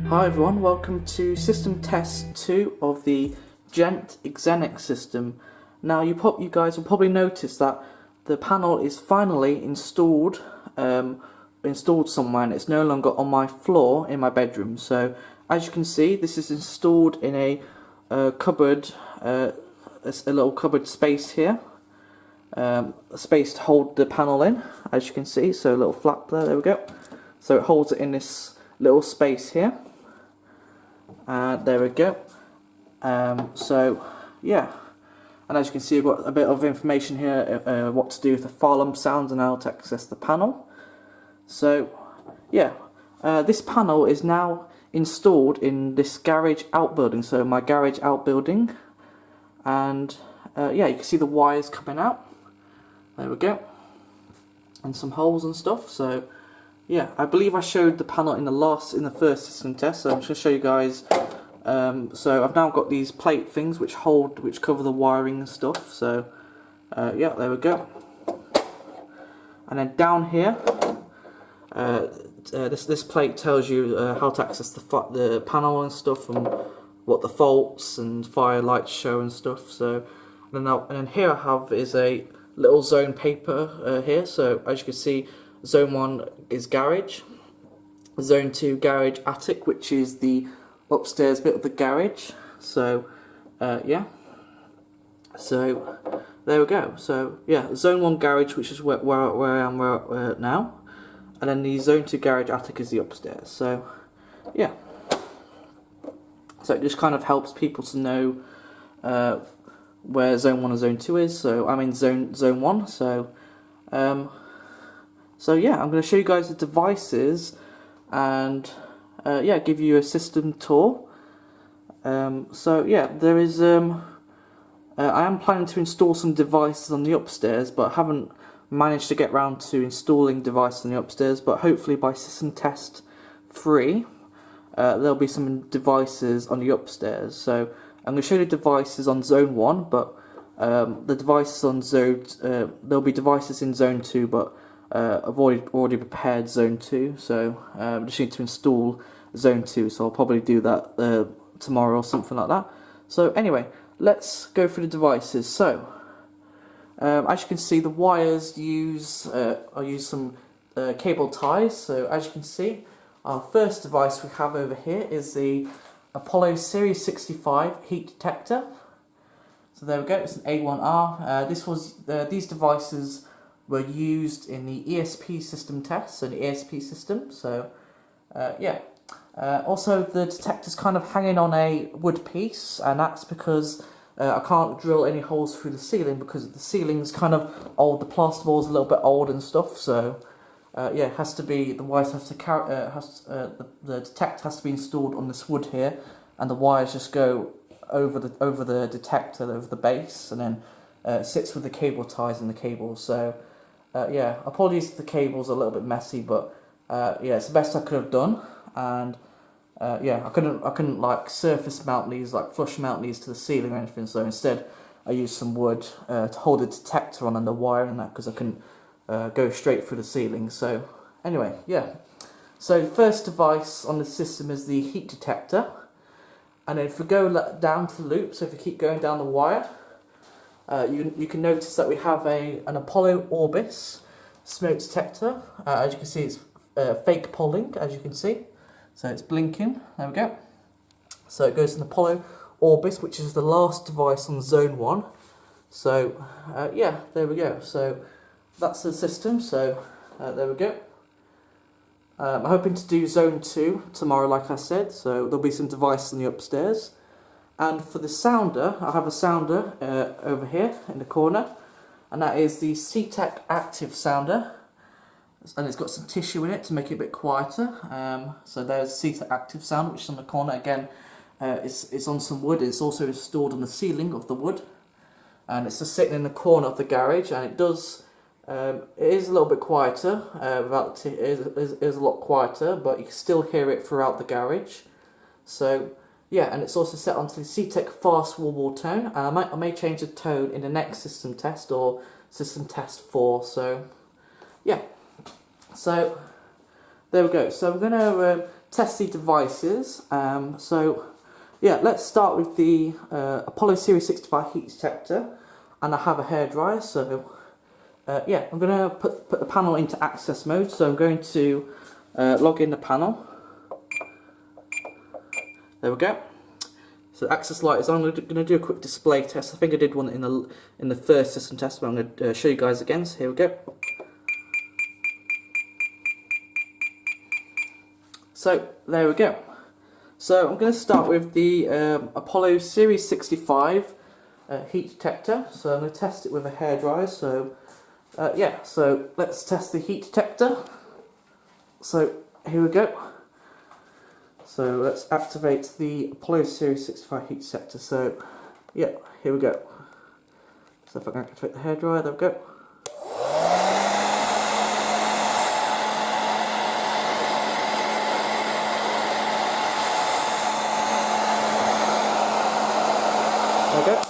Hi everyone, welcome to System Test 2 of the GENT XEnex System. Now you guys will probably notice that the panel is finally installed somewhere and it's no longer on my floor in my bedroom. So as you can see, this is installed in a cupboard, a little cupboard space here. A space to hold the panel in, as you can see, so a little flap there we go. So it holds it in this little space here. There we go. So yeah, and as you can see, I've got a bit of information here, what to do with the fire alarm sounds and how to access the panel. So yeah, this panel is now installed in this garage outbuilding, so my garage outbuilding, and yeah, you can see the wires coming out. There we go, and some holes and stuff. So yeah, I believe I showed the panel in the first system test, so I'm just going to show you guys. So I've now got these plate things which cover the wiring and stuff. So yeah, there we go. And then down here, this plate tells you how to access the panel and stuff, and what the faults and fire lights show and stuff. So and then here I have is a little zone paper here. So as you can see, Zone 1 is garage, Zone 2 garage attic, which is the upstairs bit of the garage. So yeah, so there we go. So yeah, Zone 1 garage, which is where I am now, and then the Zone 2 garage attic is the upstairs. So yeah, so it just kind of helps people to know where Zone 1 and Zone 2 is. So I'm in Zone 1. So so yeah, I'm going to show you guys the devices and yeah, give you a system tour. So yeah, there is I am planning to install some devices on the upstairs, but I haven't managed to get round to installing devices on the upstairs. But hopefully by system test 3, there'll be some devices on the upstairs. So I'm going to show you the devices on Zone 1, but the devices on there'll be devices in Zone 2, but I've already prepared Zone 2, so I just need to install Zone 2, so I'll probably do that tomorrow or something like that. So anyway, let's go through the devices. So as you can see, the wires I use some cable ties. So as you can see, our first device we have over here is the Apollo Series 65 heat detector. So there we go, it's an A1R. These devices were used in the ESP system test, so the ESP system. So yeah, also the detector's kind of hanging on a wood piece, and that's because I can't drill any holes through the ceiling because the ceiling's kind of old, the plasterboard's a little bit old and stuff. So yeah, it has to be, the wires have to carry, the detector has to be installed on this wood here, and the wires just go over the detector, over the base, and then it sits with the cable ties and the cables. So yeah, apologies if the cable's a little bit messy, but yeah, it's the best I could have done. And yeah, I couldn't like surface mount these, like flush mount these to the ceiling or anything. So instead, I used some wood to hold the detector on and the wire and that, because I couldn't go straight through the ceiling. So anyway, yeah. So the first device on the system is the heat detector, and then if we go down to the loop, so if you keep going down the wire, you can notice that we have an Apollo Orbis smoke detector. As you can see, it's fake polling, as you can see. So it's blinking, there we go. So it goes to the Apollo Orbis, which is the last device on Zone 1. So yeah, there we go. So that's the system, so there we go. I'm hoping to do Zone 2 tomorrow, like I said, so there'll be some devices in the upstairs. And for the sounder, I have a sounder over here in the corner, and that is the C-Tec active sounder, and it's got some tissue in it to make it a bit quieter. So there's C-Tec active sounder, which is on the corner. Again, it's on some wood. It's also installed on the ceiling of the wood, and it's just sitting in the corner of the garage, and it is a little bit quieter. It is a lot quieter, but you can still hear it throughout the garage. So yeah, and it's also set onto the C-Tec fast wall tone. I may change the tone in the next system test, or system test 4. So yeah, so there we go. So we're going to test the devices. So yeah, let's start with the Apollo Series 65 heat detector, and I have a hairdryer. So yeah, I'm going to put the panel into access mode. So I'm going to log in the panel. There we go. So access light is on. I'm going to do a quick display test. I think I did one in the first system test, but I'm going to show you guys again. So here we go. So there we go. So I'm going to start with the Apollo Series 65 heat detector. So I'm going to test it with a hairdryer. So yeah, so let's test the heat detector. So here we go. So let's activate the Apollo Series 65 heat detector. So yeah, here we go. So if I can activate the hairdryer, there we go. There we go.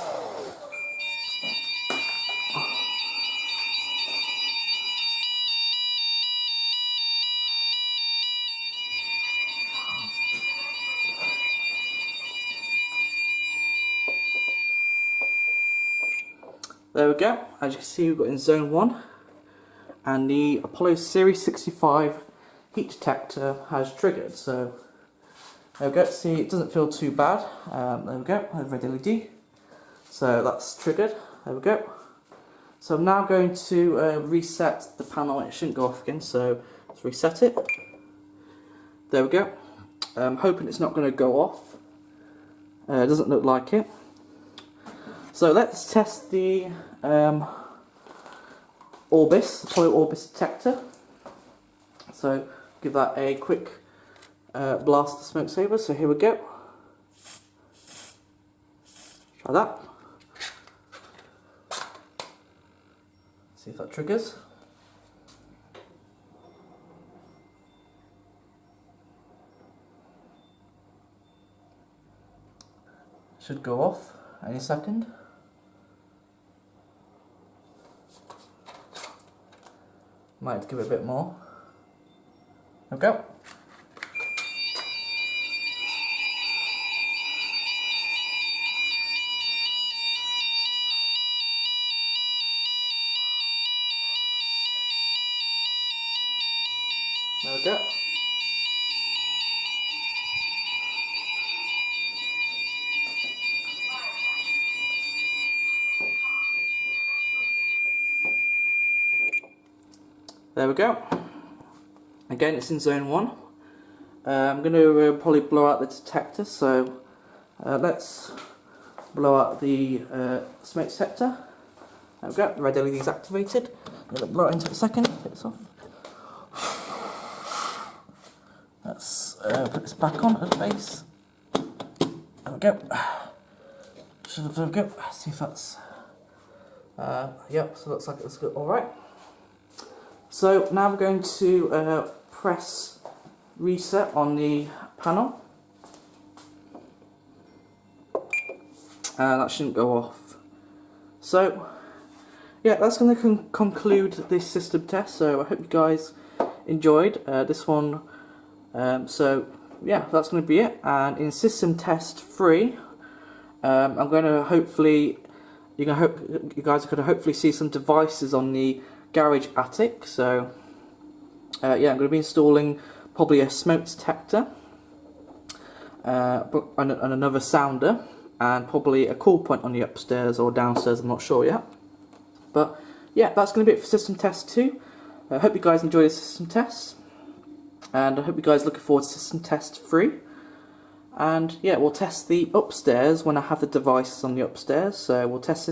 There we go. As you can see, we've got in zone 1, and the Apollo Series 65 heat detector has triggered. So there we go. See, it doesn't feel too bad. There we go. Red LED. So that's triggered. There we go. So I'm now going to reset the panel. It shouldn't go off again. So let's reset it. There we go. I'm hoping it's not going to go off. It doesn't look like it. So let's test the Orbis, Apollo Orbis detector. So give that a quick blast of the smoke saver. So here we go. Try that. See if that triggers. Should go off any second. Might have to give it a bit more. There we go. There we go. There we go. Again, it's in zone 1. I'm going to probably blow out the detector, so let's blow out the smoke detector. There we go, the red LED is activated. I'm going to blow it into a second, get this off. Let's put this back on at the base. There we go. There we go. See if that's... yep, so it looks like it's good. Alright. So now we're going to press reset on the panel. And that shouldn't go off. So yeah, that's going to conclude this system test. So I hope you guys enjoyed this one. So yeah, that's going to be it. And in system test 3, I'm going to hopefully, you guys are going to hopefully see some devices on the garage attic. So yeah, I'm going to be installing probably a smoke detector and another sounder, and probably a cool point on the upstairs or downstairs, I'm not sure yet. But yeah, that's going to be it for system test 2. I hope you guys enjoyed the system test, and I hope you guys are looking forward to system test 3. And yeah, we'll test the upstairs when I have the devices on the upstairs. So we'll test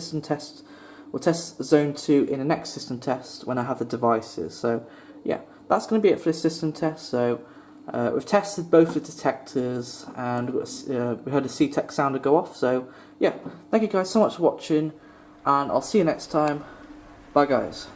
zone 2 in the next system test when I have the devices. So yeah, that's going to be it for this system test. So we've tested both the detectors, and we heard the C-Tec sounder go off. So yeah, thank you guys so much for watching, and I'll see you next time. Bye guys.